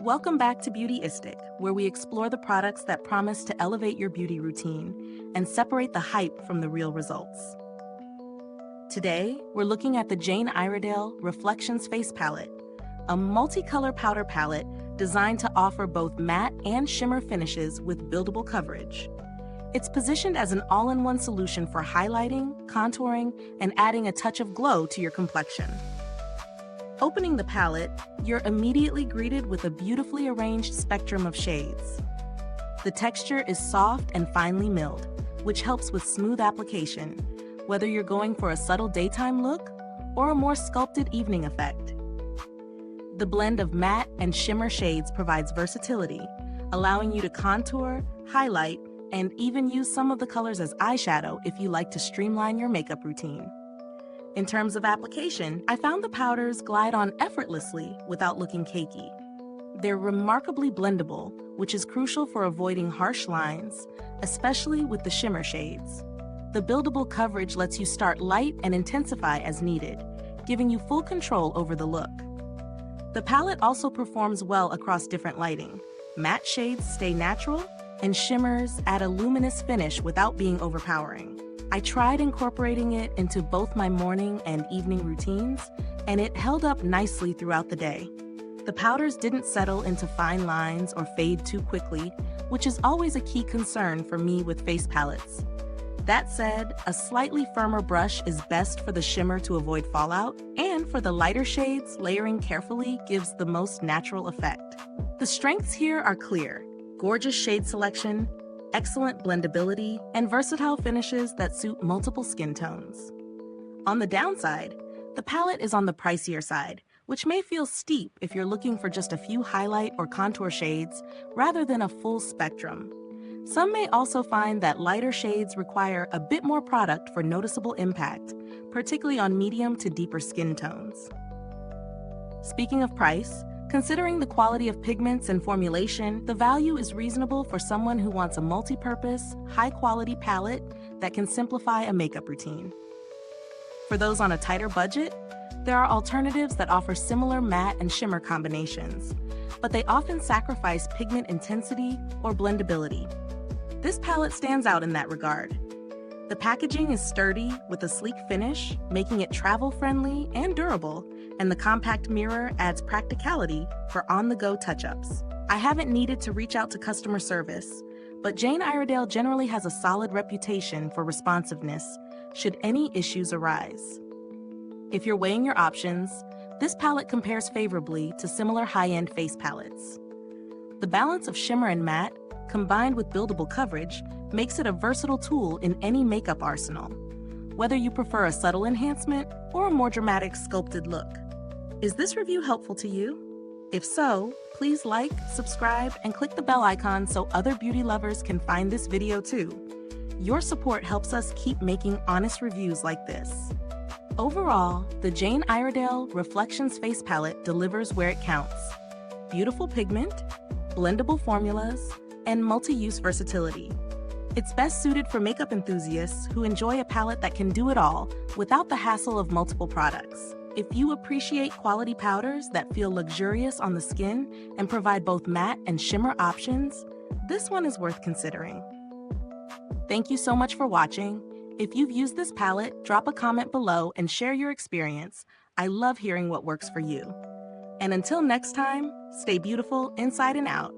Welcome back to Beautyistic, where we explore the products that promise to elevate your beauty routine and separate the hype from the real results. Today, we're looking at the Jane Iredale Reflections Face Palette, a multicolor powder palette designed to offer both matte and shimmer finishes with buildable coverage. It's positioned as an all-in-one solution for highlighting, contouring, and adding a touch of glow to your complexion. Opening the palette, you're immediately greeted with a beautifully arranged spectrum of shades. The texture is soft and finely milled, which helps with smooth application, whether you're going for a subtle daytime look or a more sculpted evening effect. The blend of matte and shimmer shades provides versatility, allowing you to contour, highlight, and even use some of the colors as eyeshadow if you like to streamline your makeup routine. In terms of application, I found the powders glide on effortlessly without looking cakey. They're remarkably blendable, which is crucial for avoiding harsh lines, especially with the shimmer shades. The buildable coverage lets you start light and intensify as needed, giving you full control over the look. The palette also performs well across different lighting. Matte shades stay natural, and shimmers add a luminous finish without being overpowering. I tried incorporating it into both my morning and evening routines, and it held up nicely throughout the day. The powders didn't settle into fine lines or fade too quickly, which is always a key concern for me with face palettes. That said, a slightly firmer brush is best for the shimmer to avoid fallout, and for the lighter shades, layering carefully gives the most natural effect. The strengths here are clear: gorgeous shade selection, excellent blendability, and versatile finishes that suit multiple skin tones. On the downside, the palette is on the pricier side, which may feel steep if you're looking for just a few highlight or contour shades rather than a full spectrum. Some may also find that lighter shades require a bit more product for noticeable impact, particularly on medium to deeper skin tones. Speaking of price, considering the quality of pigments and formulation, the value is reasonable for someone who wants a multi-purpose, high-quality palette that can simplify a makeup routine. For those on a tighter budget, there are alternatives that offer similar matte and shimmer combinations, but they often sacrifice pigment intensity or blendability. This palette stands out in that regard. The packaging is sturdy with a sleek finish, making it travel-friendly and durable, and the compact mirror adds practicality for on-the-go touch-ups. I haven't needed to reach out to customer service, but Jane Iredale generally has a solid reputation for responsiveness should any issues arise. If you're weighing your options, this palette compares favorably to similar high-end face palettes. The balance of shimmer and matte, combined with buildable coverage, makes it a versatile tool in any makeup arsenal, whether you prefer a subtle enhancement or a more dramatic sculpted look. Is this review helpful to you? If so, please like, subscribe, and click the bell icon so other beauty lovers can find this video too. Your support helps us keep making honest reviews like this. Overall, the Jane Iredale Reflections Face Palette delivers where it counts: beautiful pigment, blendable formulas, and multi-use versatility. It's best suited for makeup enthusiasts who enjoy a palette that can do it all without the hassle of multiple products. If you appreciate quality powders that feel luxurious on the skin and provide both matte and shimmer options, this one is worth considering. Thank you so much for watching. If you've used this palette, drop a comment below and share your experience. I love hearing what works for you. And until next time, stay beautiful inside and out.